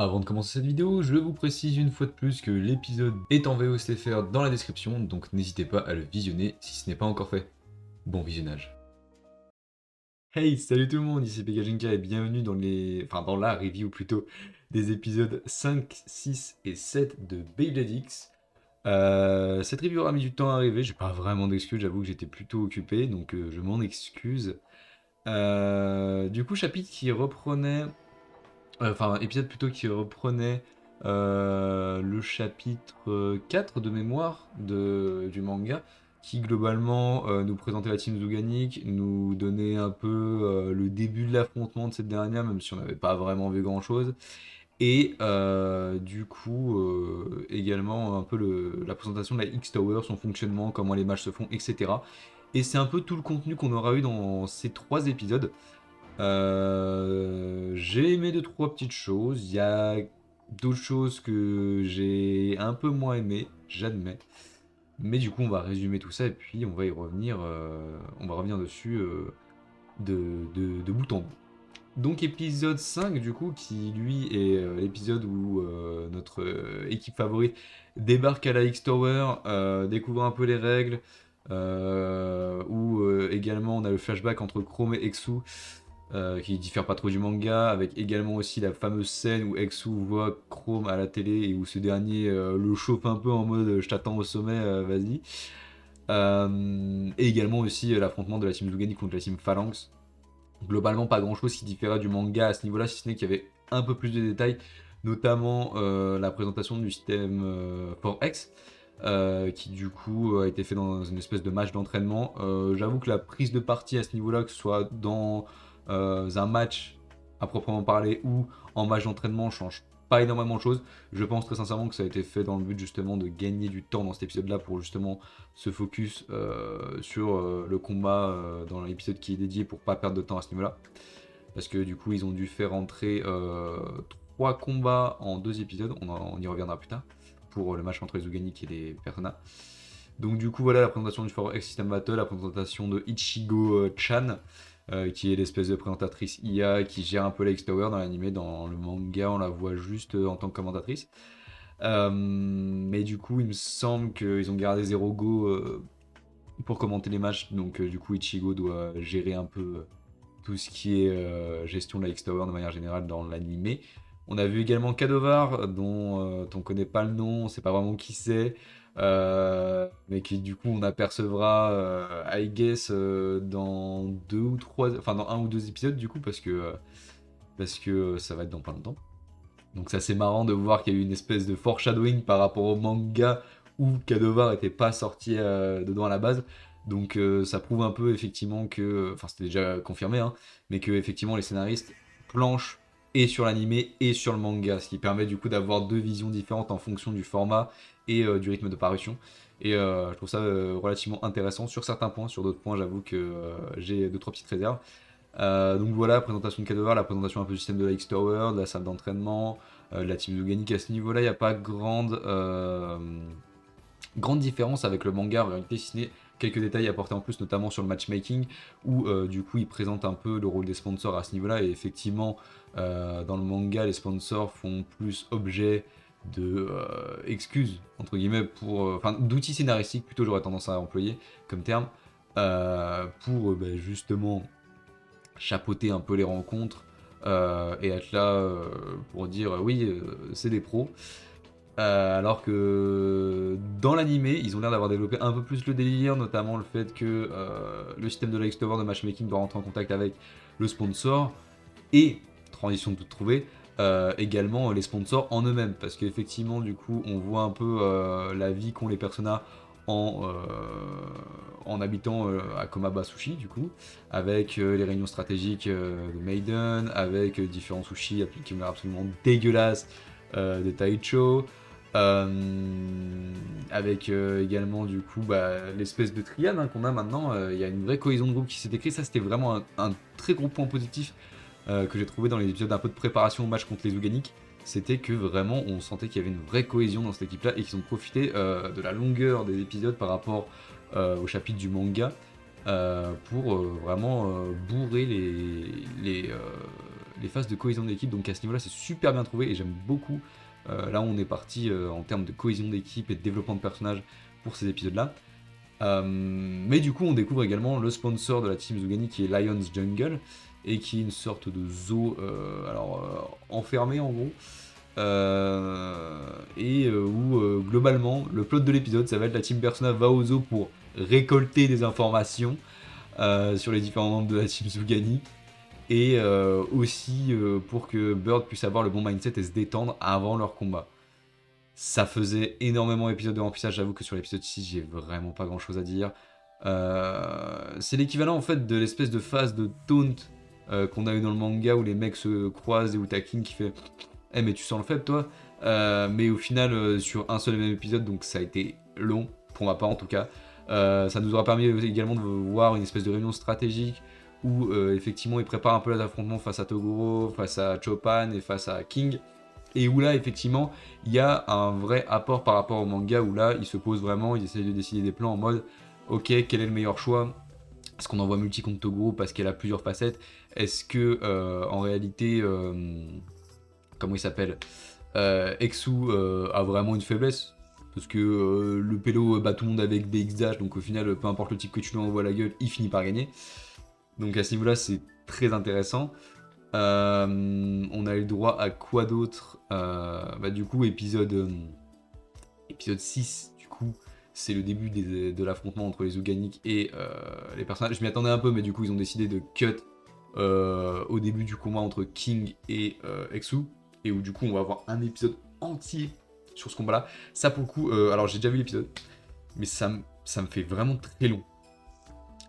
Avant de commencer cette vidéo, je vous précise une fois de plus que l'épisode est en VOSTFR dans la description, donc n'hésitez pas à le visionner si ce n'est pas encore fait. Bon visionnage. Hey, salut tout le monde, ici Pegajinka et bienvenue dans la review plutôt des épisodes 5, 6 et 7 de Beyblade X. Cette review aura mis du temps à arriver, j'ai pas vraiment d'excuses, j'avoue que j'étais plutôt occupé, donc je m'en excuse. Du coup, chapitre qui reprenait épisode plutôt qui reprenait le chapitre 4 de mémoire du manga, qui globalement nous présentait la team Zuganik, nous donnait un peu le début de l'affrontement de cette dernière, même si on n'avait pas vraiment vu grand chose, et également un peu la présentation de la X-Tower, son fonctionnement, comment les matchs se font, etc. Et c'est un peu tout le contenu qu'on aura eu dans ces 3 épisodes. J'ai aimé deux trois petites choses. Il y a d'autres choses que j'ai un peu moins aimé, j'admets. Mais du coup, on va résumer tout ça et puis on va y revenir. On va revenir dessus de bout en bout. Donc épisode 5 du coup, qui lui est l'épisode où notre équipe favorite débarque à la X-Tower, découvre un peu les règles, où également on a le flashback entre Chrome et Exu, qui diffère pas trop du manga, avec également aussi la fameuse scène où Exu voit Chrome à la télé et où ce dernier le chauffe un peu en mode je t'attends au sommet, vas-y. Et également aussi l'affrontement de la team Zugani contre la team Phalanx. Globalement, pas grand chose qui différait du manga à ce niveau-là, si ce n'est qu'il y avait un peu plus de détails, notamment la présentation du système 4X. Qui du coup a été fait dans une espèce de match d'entraînement. J'avoue que la prise de partie à ce niveau-là, que ce soit dans un match à proprement parler ou en match d'entraînement, change pas énormément de choses. Je pense très sincèrement que ça a été fait dans le but justement de gagner du temps dans cet épisode-là pour justement se focus sur le combat dans l'épisode qui est dédié pour pas perdre de temps à ce niveau-là. Parce que du coup, ils ont dû faire entrer 3 combats en 2 épisodes, on y reviendra plus tard, pour le match entre les Zuganik et les Persona. Donc du coup, voilà la présentation du Forum X System Battle, la présentation de Ichigo Chan, qui est l'espèce de présentatrice IA qui gère un peu la X-Tower dans l'anime. Dans le manga, on la voit juste en tant que commentatrice. Mais du coup, il me semble qu'ils ont gardé Zero Go pour commenter les matchs, donc du coup, Ichigo doit gérer un peu tout ce qui est gestion de la X-Tower de manière générale dans l'anime. On a vu également Kadovar, dont on connaît pas le nom, on sait pas vraiment qui c'est, mais qui du coup on apercevra, I guess, dans dans un ou deux épisodes du coup, parce que ça va être dans pas longtemps. Donc c'est assez marrant de voir qu'il y a eu une espèce de foreshadowing par rapport au manga où Kadovar n'était pas sorti dedans à la base. Donc ça prouve un peu effectivement que, enfin c'était déjà confirmé, hein, mais que effectivement les scénaristes planchent et sur l'animé et sur le manga, ce qui permet du coup d'avoir deux visions différentes en fonction du format et du rythme de parution. Et je trouve ça relativement intéressant sur certains points, sur d'autres points j'avoue que j'ai deux trois petites réserves. Donc voilà, la présentation de Kadover, la présentation un peu du système de la X-Tower, de la salle d'entraînement, de la team Zuganik. À ce niveau-là, il n'y a pas grande différence avec le manga en réalité, si ce n'est quelques détails apportés en plus, notamment sur le matchmaking, où du coup il présente un peu le rôle des sponsors à ce niveau-là. Et effectivement, dans le manga, les sponsors font plus objet de excuses, entre guillemets, enfin d'outils scénaristiques plutôt, j'aurais tendance à employer comme terme, pour justement chapeauter un peu les rencontres et être là pour dire oui, c'est des pros. Alors que dans l'animé, ils ont l'air d'avoir développé un peu plus le délire, notamment le fait que le système de la X-Tower de matchmaking doit rentrer en contact avec le sponsor et, transition toute trouvée, également les sponsors en eux-mêmes. Parce qu'effectivement, du coup, on voit un peu la vie qu'ont les personnages en, habitant à Komaba Sushi, du coup, avec les réunions stratégiques de Maiden, avec différents sushis qui ont l'air absolument dégueulasses de Taicho, avec également du coup l'espèce de triade qu'on a maintenant. Il y a une vraie cohésion de groupe qui s'est écrite, ça c'était vraiment un très gros point positif que j'ai trouvé dans les épisodes un peu de préparation au match contre les Zuganik. C'était que vraiment on sentait qu'il y avait une vraie cohésion dans cette équipe là et qu'ils ont profité de la longueur des épisodes par rapport au chapitre du manga pour vraiment bourrer les phases de cohésion d'équipe. Donc à ce niveau-là, c'est super bien trouvé et j'aime beaucoup. Là, on est parti en termes de cohésion d'équipe et de développement de personnages pour ces épisodes-là. Mais du coup, on découvre également le sponsor de la team Zugani qui est Lions Jungle et qui est une sorte de zoo, enfermé en gros. Où globalement, le plot de l'épisode, ça va être la team Persona va au zoo pour récolter des informations sur les différents membres de la team Zugani. Et aussi pour que Bird puisse avoir le bon mindset et se détendre avant leur combat. Ça faisait énormément d'épisodes de remplissage, j'avoue que sur l'épisode 6, j'ai vraiment pas grand chose à dire. C'est l'équivalent en fait de l'espèce de phase de taunt qu'on a eu dans le manga où les mecs se croisent et où t'as King qui fait « Eh mais tu sens le faible toi ?» Mais au final sur un seul et même épisode, donc ça a été long, pour ma part en tout cas. Ça nous aura permis également de voir une espèce de réunion stratégique où effectivement ils préparent un peu les affrontements face à Toguro, face à Chopin et face à King. Et où là, effectivement, il y a un vrai apport par rapport au manga, où là, ils se posent vraiment, ils essayent de décider des plans en mode « Ok, quel est le meilleur choix ? Est-ce qu'on envoie multi contre Toguro parce qu'elle a plusieurs facettes ? Est-ce que, en réalité, comment il s'appelle Exu a vraiment une faiblesse ? Parce que le pélo bat tout le monde avec des X-Dash, donc au final, peu importe le type que tu lui envoies à la gueule, il finit par gagner. Donc à ce niveau-là, c'est très intéressant. On a eu le droit à quoi d'autre du coup, épisode 6, du coup, c'est le début de l'affrontement entre les Zuganic et les personnages. Je m'y attendais un peu, mais du coup, ils ont décidé de cut au début du combat entre King et Exu. Et où, du coup, on va avoir un épisode entier sur ce combat-là. Ça, pour le coup, alors j'ai déjà vu l'épisode, mais ça me fait vraiment très long.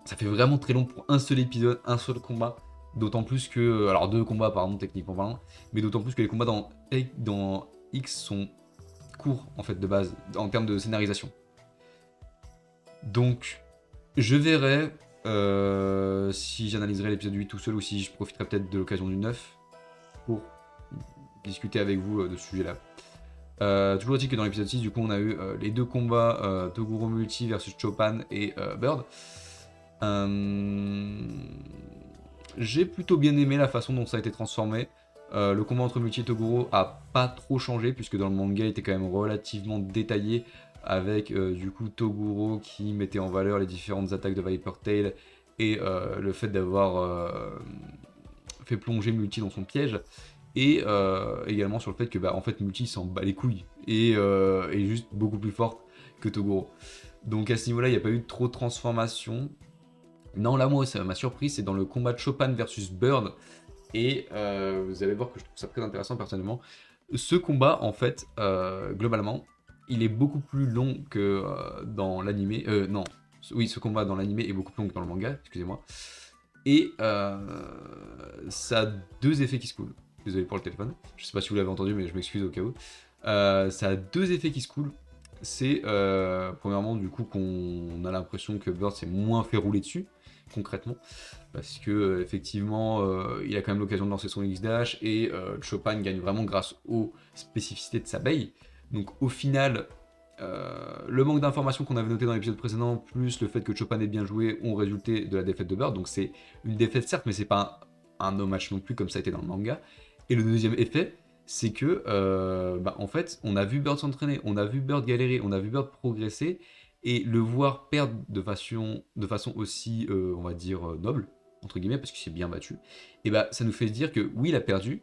Ça fait vraiment très long pour un seul épisode, un seul combat. D'autant plus que... Alors deux combats pardon, techniquement parlant. Mais d'autant plus que les combats dans X sont courts en fait de base, en termes de scénarisation. Donc je verrai si j'analyserai l'épisode 8 tout seul ou si je profiterai peut-être de l'occasion du 9 pour discuter avec vous de ce sujet-là. Toujours est-il que dans l'épisode 6, du coup, on a eu les deux combats Toguro Multi versus Chopin et Bird. J'ai plutôt bien aimé la façon dont ça a été transformé. Le combat entre Multi et Toguro a pas trop changé, puisque dans le manga il était quand même relativement détaillé, avec du coup Toguro qui mettait en valeur les différentes attaques de Viper Tail et le fait d'avoir fait plonger Multi dans son piège. Et également sur le fait que en fait Multi s'en bat les couilles et est juste beaucoup plus forte que Toguro. Donc à ce niveau-là, il n'y a pas eu trop de transformation. Non, là, moi, ça m'a surpris, c'est dans le combat de Chopin versus Bird. Et vous allez voir que je trouve ça très intéressant personnellement. Ce combat, en fait, globalement, il est beaucoup plus long que dans l'animé. Non, oui, ce combat dans l'animé est beaucoup plus long que dans le manga, excusez-moi. Et ça a deux effets qui se coulent. Désolé pour le téléphone. Je sais pas si vous l'avez entendu, mais je m'excuse au cas où. Ça a deux effets qui se coulent. C'est premièrement du coup qu'on a l'impression que Bird s'est moins fait rouler dessus concrètement parce que effectivement il a quand même l'occasion de lancer son X-Dash et Chopin gagne vraiment grâce aux spécificités de sa baille. Donc au final le manque d'informations qu'on avait noté dans l'épisode précédent plus le fait que Chopin ait bien joué ont résulté de la défaite de Bird. Donc c'est une défaite certes, mais c'est pas un no match non plus comme ça a été dans le manga. Et le deuxième effet, c'est que, en fait, on a vu Bird s'entraîner, on a vu Bird galérer, on a vu Bird progresser, et le voir perdre de façon aussi, on va dire, noble, entre guillemets, parce qu'il s'est bien battu, et ça nous fait se dire que oui, il a perdu,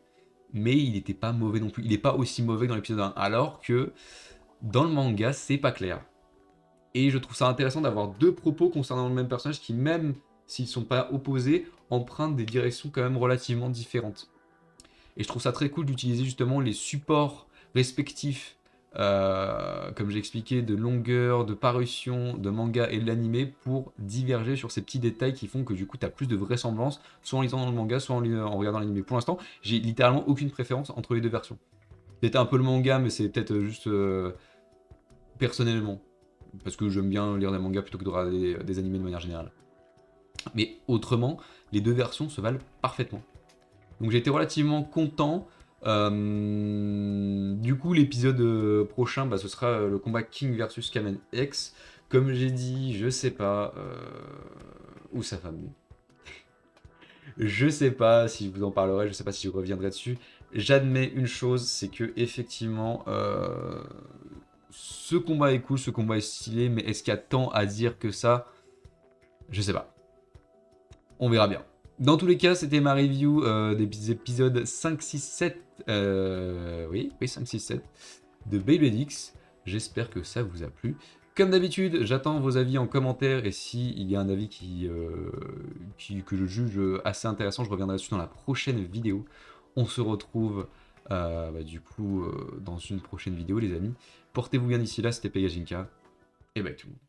mais il n'était pas mauvais non plus. Il n'est pas aussi mauvais dans l'épisode 1, alors que dans le manga, c'est pas clair. Et je trouve ça intéressant d'avoir deux propos concernant le même personnage qui, même s'ils sont pas opposés, empruntent des directions quand même relativement différentes. Et je trouve ça très cool d'utiliser justement les supports respectifs, comme j'ai expliqué, de longueur, de parution, de manga et de l'animé pour diverger sur ces petits détails qui font que du coup tu as plus de vraisemblance, soit en lisant dans le manga, soit en regardant l'animé. Pour l'instant, j'ai littéralement aucune préférence entre les deux versions. C'était un peu le manga, mais c'est peut-être juste personnellement, parce que j'aime bien lire des mangas plutôt que de regarder des animés de manière générale. Mais autrement, les deux versions se valent parfaitement. Donc j'ai été relativement content. Du coup, l'épisode prochain, ce sera le combat King versus Kamen X. Comme j'ai dit, je sais pas où ça va mener. Je sais pas si je vous en parlerai, je sais pas si je reviendrai dessus. J'admets une chose, c'est que effectivement, ce combat est cool, ce combat est stylé, mais est-ce qu'il y a tant à dire que ça? Je sais pas. On verra bien. Dans tous les cas, c'était ma review des épisodes 5, 6, 7. Oui, 5, 6, 7 de Beyblade X. J'espère que ça vous a plu. Comme d'habitude, j'attends vos avis en commentaire et s'il y a un avis que je juge assez intéressant, je reviendrai dessus dans la prochaine vidéo. On se retrouve dans une prochaine vidéo, les amis. Portez-vous bien d'ici là, c'était Pegajinka et bye tout le monde.